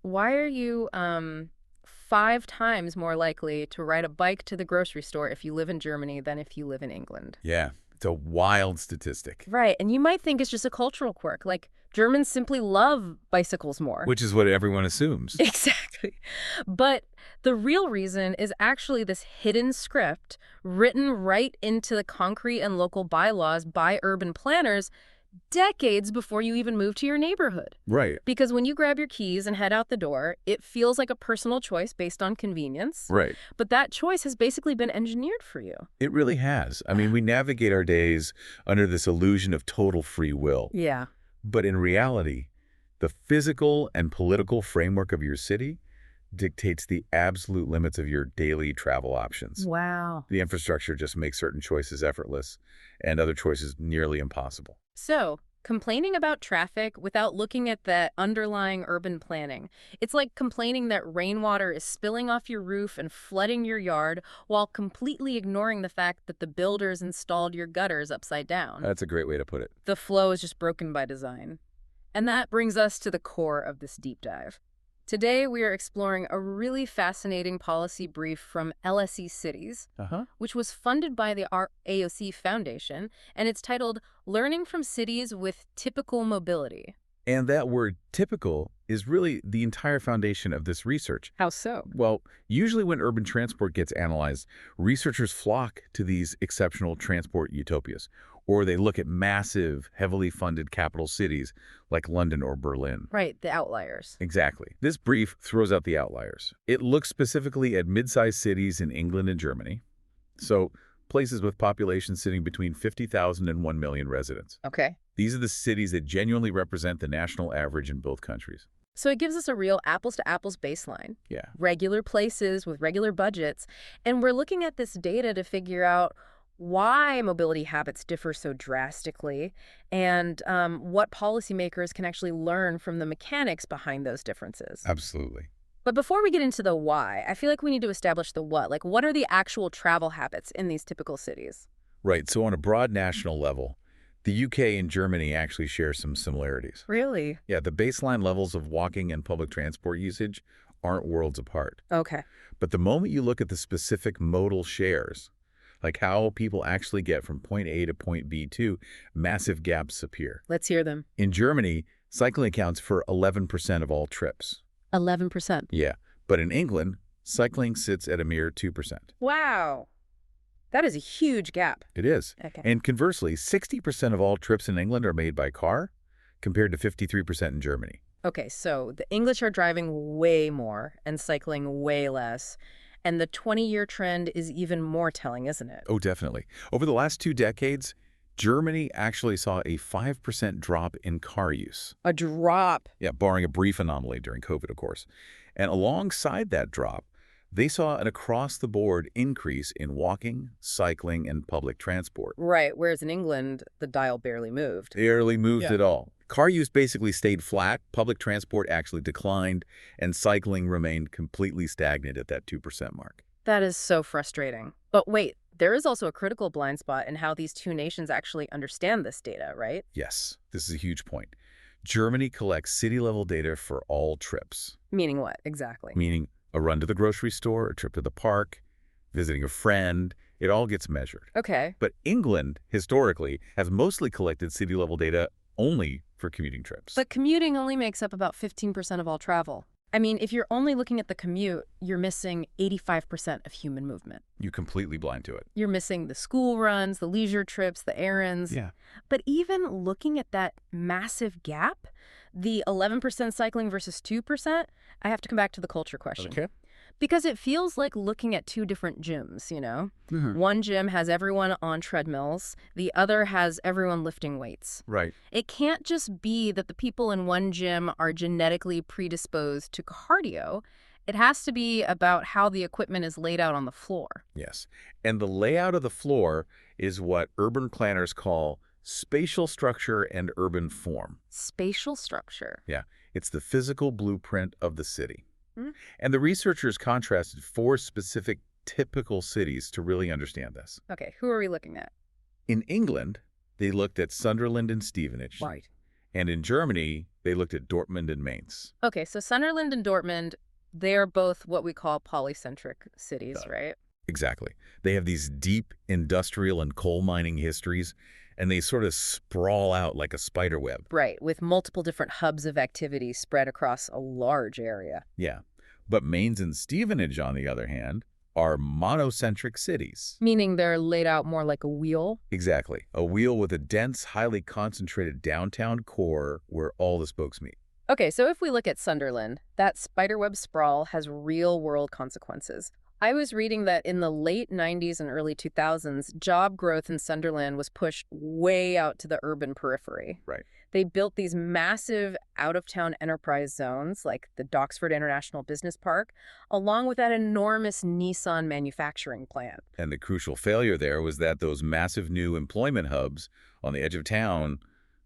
Why are you 5 times more likely to ride a bike to the grocery store if you live in Germany than if you live in England? Yeah, it's a wild statistic. Right, and you might think it's just a cultural quirk, like Germans simply love bicycles more. Which is what everyone assumes. Exactly. But the real reason is actually this hidden script written right into the concrete and local bylaws by urban planners decades before you even move to your neighborhood. Right. Because when you grab your keys and head out the door, it feels like a personal choice based on convenience. Right. But that choice has basically been engineered for you. It really has. I mean, we navigate our days under this illusion of total free will. Yeah. But in reality, the physical and political framework of your city dictates the absolute limits of your daily travel options. Wow. The infrastructure just makes certain choices effortless and other choices nearly impossible. So, complaining about traffic without looking at the underlying urban planning. It's like complaining that rainwater is spilling off your roof and flooding your yard while completely ignoring the fact that the builders installed your gutters upside down. That's a great way to put it. The flow is just broken by design. And that brings us to the core of this deep dive. Today, we are exploring a really fascinating policy brief from LSE Cities, which was funded by the RAC Foundation, and it's titled Learning from Cities with Typical Mobility. And that word typical is really the entire foundation of this research. How so? Well, usually when urban transport gets analyzed, researchers flock to these exceptional transport utopias, or they look at massive, heavily funded capital cities like London or Berlin. Right, the outliers. Exactly. This brief throws out the outliers. It looks specifically at mid-sized cities in England and Germany, so places with populations sitting between 50,000 and 1 million residents. Okay. These are the cities that genuinely represent the national average in both countries. So it gives us a real apples-to-apples baseline. Yeah. Regular places with regular budgets, and we're looking at this data to figure out why mobility habits differ so drastically and what policymakers can actually learn from the mechanics behind those differences. Absolutely. But before we get into the why, I feel like we need to establish the what. Like, what are the actual travel habits in these typical cities? Right. So on a broad national level, the UK and Germany actually share some similarities. Really? Yeah, the baseline levels of walking and public transport usage aren't worlds apart. Okay. But the moment you look at the specific modal shares, like how people actually get from point A to point B to, massive gaps appear. Let's hear them. In Germany, cycling accounts for 11% of all trips. 11%. Yeah, but in England, cycling sits at a mere 2%. Wow. That is a huge gap. It is. Okay. And conversely, 60% of all trips in England are made by car, compared to 53% in Germany. Okay, so the English are driving way more and cycling way less. And the 20-year trend is even more telling, isn't it? Oh, definitely. Over the last 2 decades, Germany actually saw a 5% drop in car use. A drop. Yeah, barring a brief anomaly during COVID, of course. And alongside that drop, they saw an across-the-board increase in walking, cycling, and public transport. Right, whereas in England, the dial barely moved. Barely moved at all. Car use basically stayed flat, public transport actually declined, and cycling remained completely stagnant at that 2% mark. That is so frustrating. But wait, there is also a critical blind spot in how these two nations actually understand this data, right? Yes, this is a huge point. Germany collects city-level data for all trips. Meaning what, exactly? Meaning a run to the grocery store, a trip to the park, visiting a friend, it all gets measured. Okay. But England, historically, has mostly collected city-level data only for commuting trips. But commuting only makes up about 15% of all travel. I mean, if you're only looking at the commute, you're missing 85% of human movement. You're completely blind to it. You're missing the school runs, the leisure trips, the errands. Yeah. But even looking at that massive gap, the 11% cycling versus 2%, I have to come back to the culture question. Okay. Because it feels like looking at two different gyms, you know? Mm-hmm. One gym has everyone on treadmills. The other has everyone lifting weights. Right. It can't just be that the people in one gym are genetically predisposed to cardio. It has to be about how the equipment is laid out on the floor. Yes. And the layout of the floor is what urban planners call Spatial structure and urban form. Spatial structure. Yeah, it's the physical blueprint of the city. Hmm? And the researchers contrasted 4 specific typical cities to really understand this. Okay, who are we looking at? In England, they looked at Sunderland and Stevenage. Right. And in Germany, they looked at Dortmund and Mainz. Okay, so Sunderland and Dortmund, they're both what we call polycentric cities, right? Exactly. They have these deep industrial and coal mining histories, and they sort of sprawl out like a spider web. Right, with multiple different hubs of activity spread across a large area. Yeah. But Mainz and Stevenage, on the other hand, are monocentric cities. Meaning they're laid out more like a wheel? Exactly. A wheel with a dense, highly concentrated downtown core where all the spokes meet. Okay, so if we look at Sunderland, that spiderweb sprawl has real-world consequences. I was reading that in the late 90s and early 2000s, job growth in Sunderland was pushed way out to the urban periphery. Right. They built these massive out-of-town enterprise zones, like the Doxford International Business Park, along with that enormous Nissan manufacturing plant. And the crucial failure there was that those massive new employment hubs on the edge of town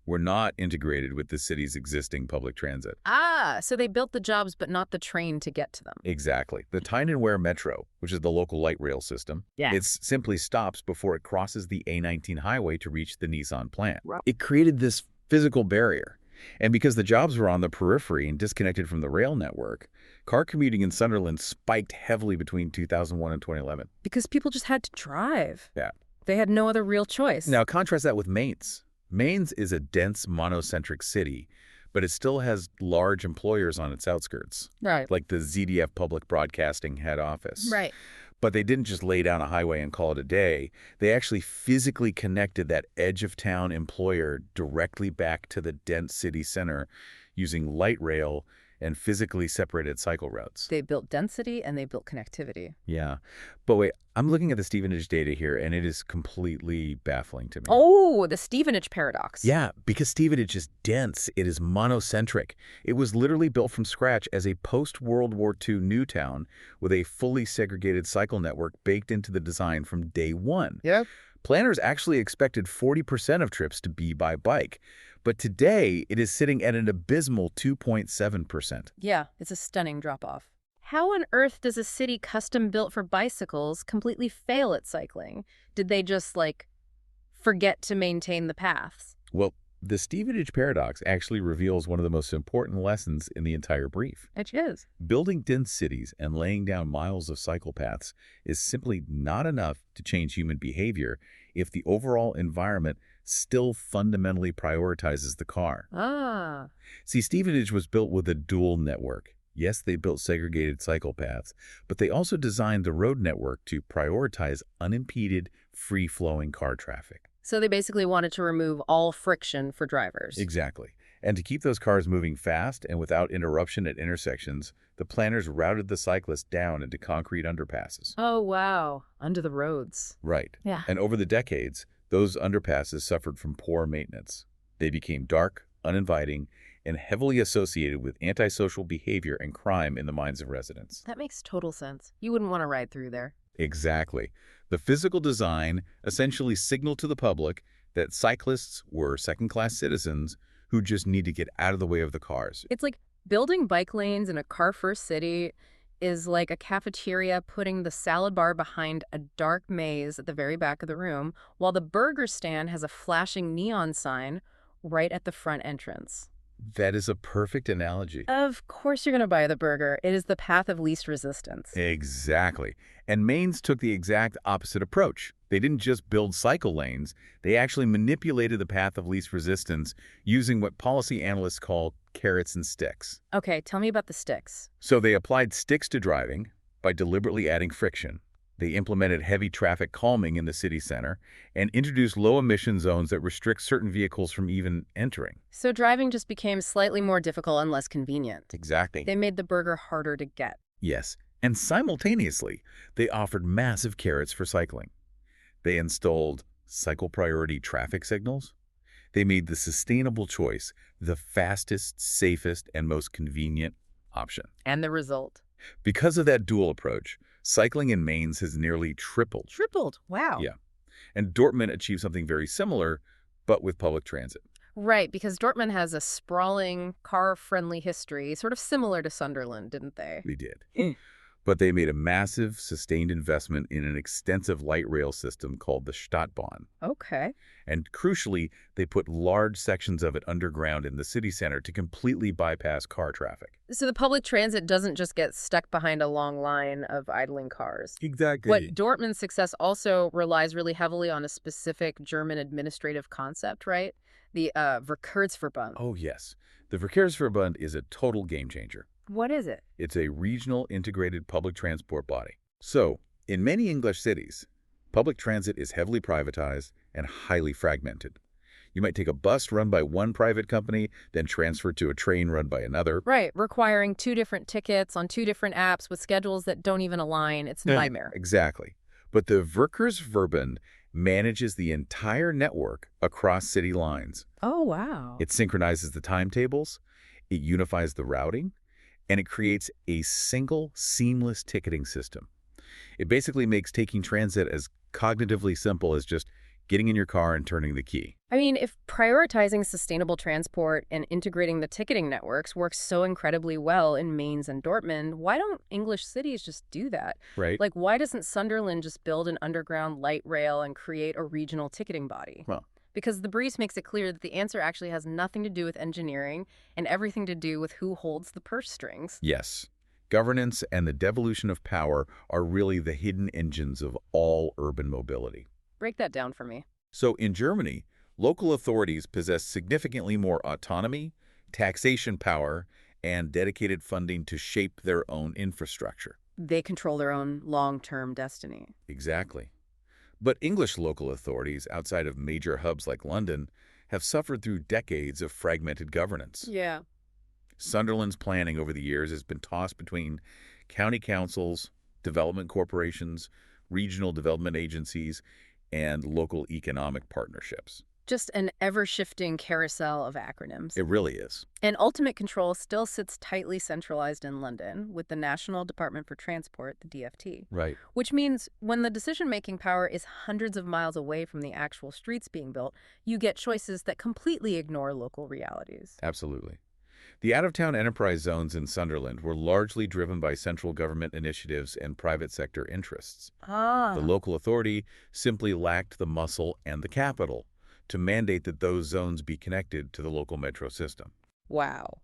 were not integrated with the city's existing public transit. Ah, so they built the jobs but not the train to get to them. Exactly. The Tyne and Wear Metro, which is the local light rail system, it simply stops before it crosses the A19 highway to reach the Nissan plant. Right. It created this physical barrier. And because the jobs were on the periphery and disconnected from the rail network, car commuting in Sunderland spiked heavily between 2001 and 2011. Because people just had to drive. Yeah. They had no other real choice. Now, contrast that with Mainz. Mainz is a dense, monocentric city, but it still has large employers on its outskirts, Right. like the ZDF Public Broadcasting head office. Right. But they didn't just lay down a highway and call it a day. They actually physically connected that edge-of-town employer directly back to the dense city center using light rail and physically separated cycle routes. They built density and they built connectivity. Yeah. But wait, I'm looking at the Stevenage data here, and it is completely baffling to me. Oh, the Stevenage paradox. Yeah, because Stevenage is dense. It is monocentric. It was literally built from scratch as a post-World War II new town with a fully segregated cycle network baked into the design from day one. Yep. Planners actually expected 40% of trips to be by bike, but today it is sitting at an abysmal 2.7%. Yeah, it's a stunning drop-off. How on earth does a city custom-built for bicycles completely fail at cycling? Did they just, forget to maintain the paths? Well, the Stevenage paradox actually reveals one of the most important lessons in the entire brief. It is. Building dense cities and laying down miles of cycle paths is simply not enough to change human behavior if the overall environment still fundamentally prioritizes the car. Ah. See, Stevenage was built with a dual network. Yes, they built segregated cycle paths, but they also designed the road network to prioritize unimpeded, free-flowing car traffic. So they basically wanted to remove all friction for drivers. Exactly. And to keep those cars moving fast and without interruption at intersections, the planners routed the cyclists down into concrete underpasses. Oh, wow. Under the roads. Right. Yeah. And over the decades, those underpasses suffered from poor maintenance. They became dark, uninviting, and heavily associated with antisocial behavior and crime in the minds of residents. That makes total sense. You wouldn't want to ride through there. Exactly. The physical design essentially signaled to the public that cyclists were second-class citizens who just need to get out of the way of the cars. It's like building bike lanes in a car-first city is like a cafeteria putting the salad bar behind a dark maze at the very back of the room, while the burger stand has a flashing neon sign right at the front entrance. That is a perfect analogy. Of course you're going to buy the burger. It is the path of least resistance. Exactly. And Mainz took the exact opposite approach. They didn't just build cycle lanes. They actually manipulated the path of least resistance using what policy analysts call carrots and sticks. Okay, tell me about the sticks. So they applied sticks to driving by deliberately adding friction. They implemented heavy traffic calming in the city center and introduced low-emission zones that restrict certain vehicles from even entering. So driving just became slightly more difficult and less convenient. Exactly. They made the burger harder to get. Yes, and simultaneously, they offered massive carrots for cycling. They installed cycle priority traffic signals. They made the sustainable choice the fastest, safest, and most convenient option. And the result? Because of that dual approach, cycling in Mainz has nearly tripled. Tripled. Wow. Yeah. And Dortmund achieved something very similar, but with public transit. Right, because Dortmund has a sprawling, car-friendly history, sort of similar to Sunderland, didn't they? They did. But they made a massive, sustained investment in an extensive light rail system called the Stadtbahn. Okay. And crucially, they put large sections of it underground in the city center to completely bypass car traffic. So the public transit doesn't just get stuck behind a long line of idling cars. Exactly. But Dortmund's success also relies really heavily on a specific German administrative concept, right? The Verkehrsverbund. Oh, yes. The Verkehrsverbund is a total game changer. What is it? It's a regional integrated public transport body. So, in many English cities, public transit is heavily privatized and highly fragmented. You might take a bus run by one private company, then transfer to a train run by another. Right, requiring 2 different tickets on 2 different apps with schedules that don't even align. It's a nightmare. Exactly. But the Verkehrsverbund manages the entire network across city lines. Oh, wow. It synchronizes the timetables, it unifies the routing, and it creates a single, seamless ticketing system. It basically makes taking transit as cognitively simple as just getting in your car and turning the key. I mean, if prioritizing sustainable transport and integrating the ticketing networks works so incredibly well in Mainz and Dortmund, why don't English cities just do that? Right? Like, why doesn't Sunderland just build an underground light rail and create a regional ticketing body? Well, Because the brief makes it clear that the answer actually has nothing to do with engineering and everything to do with who holds the purse strings. yes. Governance and the devolution of power are really the hidden engines of all urban mobility. Break that down for me. So in Germany, local authorities possess significantly more autonomy, taxation power, and dedicated funding to shape their own infrastructure. They control their own long-term destiny. Exactly. But English local authorities outside of major hubs like London have suffered through decades of fragmented governance. Yeah. Sunderland's planning over the years has been tossed between county councils, development corporations, regional development agencies, and local economic partnerships. Just an ever-shifting carousel of acronyms. It really is. And ultimate control still sits tightly centralized in London with the National Department for Transport, the DFT. Right. Which means when the decision-making power is hundreds of miles away from the actual streets being built, you get choices that completely ignore local realities. Absolutely. The out-of-town enterprise zones in Sunderland were largely driven by central government initiatives and private sector interests. The local authority simply lacked the muscle and the capital to mandate that those zones be connected to the local metro system. Wow.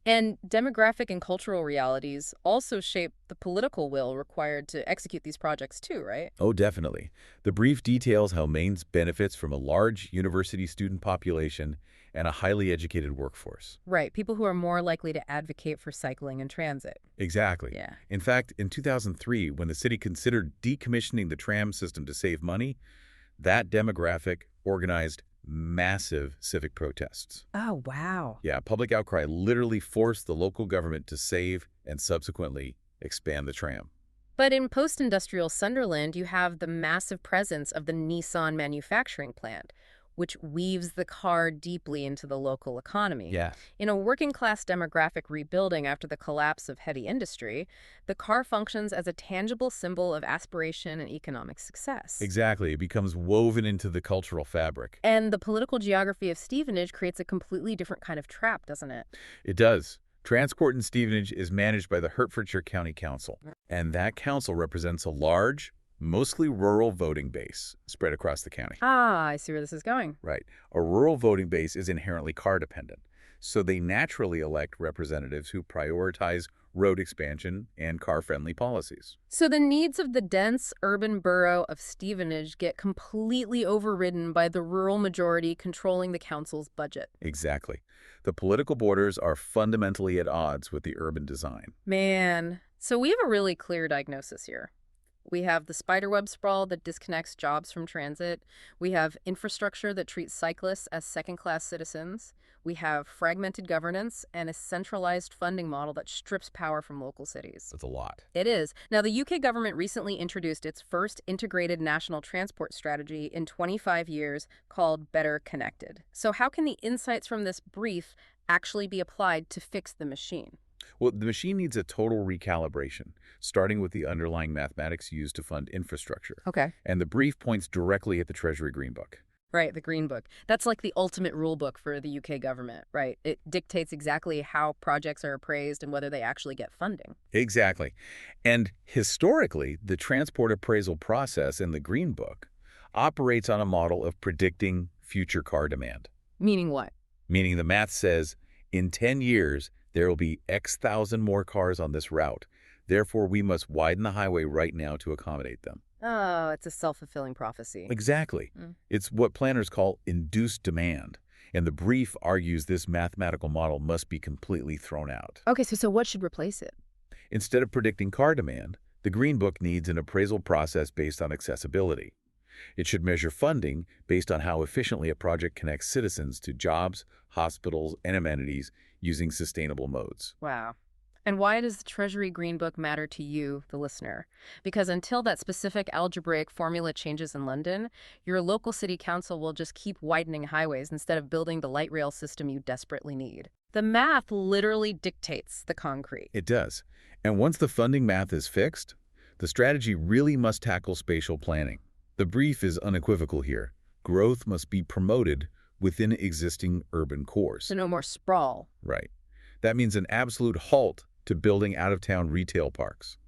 And demographic and cultural realities also shape the political will required to execute these projects too, right? Oh, definitely. The brief details how Mainz benefits from a large university student population and a highly educated workforce. Right, people who are more likely to advocate for cycling and transit. Exactly. Yeah. In fact, in 2003, when the city considered decommissioning the tram system to save money, that demographic organized massive civic protests. Oh, wow. Yeah, public outcry literally forced the local government to save and subsequently expand the tram. But in post-industrial Sunderland, you have the massive presence of the Nissan manufacturing plant, which weaves the car deeply into the local economy. Yeah. In a working-class demographic rebuilding after the collapse of heavy industry, the car functions as a tangible symbol of aspiration and economic success. Exactly. It becomes woven into the cultural fabric. And the political geography of Stevenage creates a completely different kind of trap, doesn't it? It does. Transport in Stevenage is managed by the Hertfordshire County Council, and that council represents a large, mostly rural voting base spread across the county. Ah, I see where this is going. Right. A rural voting base is inherently car dependent, so they naturally elect representatives who prioritize road expansion and car-friendly policies. So the needs of the dense urban borough of Stevenage get completely overridden by the rural majority controlling the council's budget. Exactly. The political borders are fundamentally at odds with the urban design. Man, so we have a really clear diagnosis here. We have the spiderweb sprawl that disconnects jobs from transit. We have infrastructure that treats cyclists as second-class citizens. We have fragmented governance and a centralized funding model that strips power from local cities. That's a lot. It is. Now, the UK government recently introduced its first integrated national transport strategy in 25 years called Better Connected. So how can the insights from this brief actually be applied to fix the machine? Well, the machine needs a total recalibration, starting with the underlying mathematics used to fund infrastructure. Okay. And the brief points directly at the Treasury Green Book. Right, the Green Book. That's like the ultimate rule book for the UK government, right? It dictates exactly how projects are appraised and whether they actually get funding. Exactly. And historically, the transport appraisal process in the Green Book operates on a model of predicting future car demand. Meaning what? Meaning the math says, in 10 years, there will be X thousand more cars on this route. Therefore, we must widen the highway right now to accommodate them. Oh, it's a self-fulfilling prophecy. Exactly. It's what planners call induced demand. And the brief argues this mathematical model must be completely thrown out. Okay, so what should replace it? Instead of predicting car demand, the Green Book needs an appraisal process based on accessibility. It should measure funding based on how efficiently a project connects citizens to jobs, hospitals, and amenities using sustainable modes. Wow. And why does the Treasury Green Book matter to you, the listener? Because until that specific algebraic formula changes in London, your local city council will just keep widening highways instead of building the light rail system you desperately need. The math literally dictates the concrete. It does. And once the funding math is fixed, the strategy really must tackle spatial planning. The brief is unequivocal here. Growth must be promoted within existing urban cores. So no more sprawl. Right. That means an absolute halt to building out-of-town retail parks.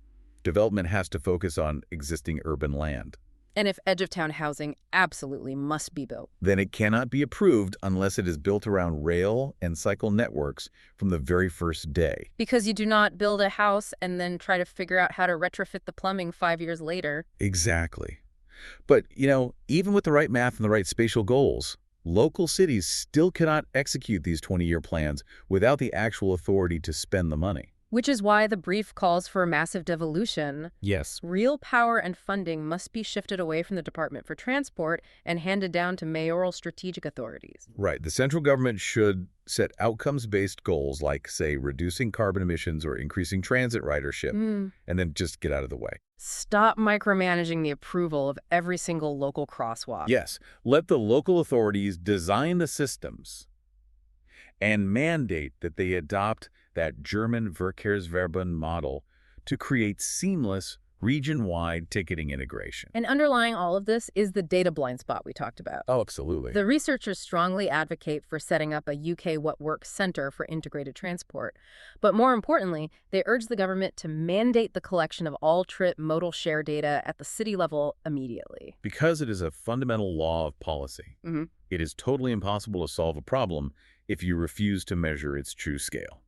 Development has to focus on existing urban land. And if edge-of-town housing absolutely must be built, then it cannot be approved unless it is built around rail and cycle networks from the very first day. Because you do not build a house and then try to figure out how to retrofit the plumbing 5 years later. Exactly. But, even with the right math and the right spatial goals, local cities still cannot execute these 20-year plans without the actual authority to spend the money. Which is why the brief calls for a massive devolution. Yes. Real power and funding must be shifted away from the Department for Transport and handed down to mayoral strategic authorities. Right. The central government should set outcomes-based goals like, say, reducing carbon emissions or increasing transit ridership, and then just get out of the way. Stop micromanaging the approval of every single local crosswalk. Yes. Let the local authorities design the systems and mandate that they adopt that German Verkehrsverbund model to create seamless, region-wide ticketing integration. And underlying all of this is the data blind spot we talked about. Oh, absolutely. The researchers strongly advocate for setting up a UK What Works Center for integrated transport. But more importantly, they urge the government to mandate the collection of all trip modal share data at the city level immediately. Because it is a fundamental law of policy. It is totally impossible to solve a problem if you refuse to measure its true scale.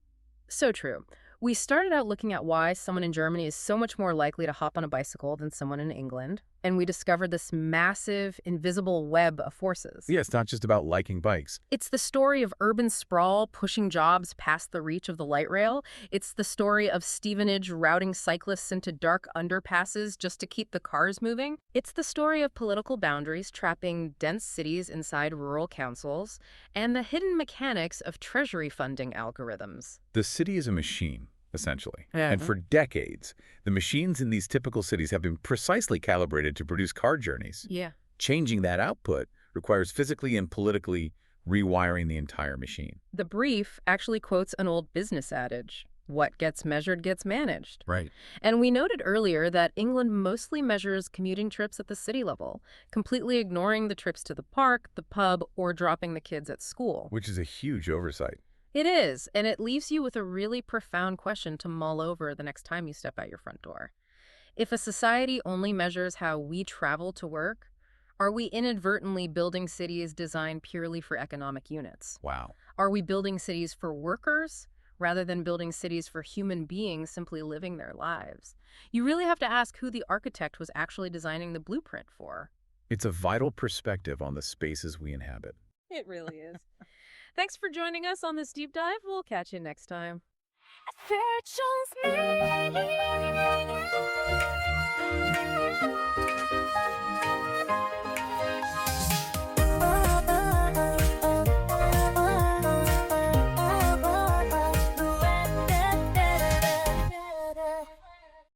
So true. We started out looking at why someone in Germany is so much more likely to hop on a bicycle than someone in England, and we discovered this massive, invisible web of forces. Yeah, it's not just about liking bikes. It's the story of urban sprawl pushing jobs past the reach of the light rail. It's the story of Stevenage routing cyclists into dark underpasses just to keep the cars moving. It's the story of political boundaries trapping dense cities inside rural councils, and the hidden mechanics of treasury funding algorithms. The city is a machine, essentially. And for decades, the machines in these typical cities have been precisely calibrated to produce car journeys. Yeah. Changing that output requires physically and politically rewiring the entire machine. The brief actually quotes an old business adage: what gets measured gets managed. Right. And we noted earlier that England mostly measures commuting trips at the city level, completely ignoring the trips to the park, the pub, or dropping the kids at school. Which is a huge oversight. It is, and it leaves you with a really profound question to mull over the next time you step out your front door. If a society only measures how we travel to work, are we inadvertently building cities designed purely for economic units? Wow. Are we building cities for workers rather than building cities for human beings simply living their lives? You really have to ask who the architect was actually designing the blueprint for. It's a vital perspective on the spaces we inhabit. It really is. Thanks for joining us on this deep dive. We'll catch you next time. Virtual's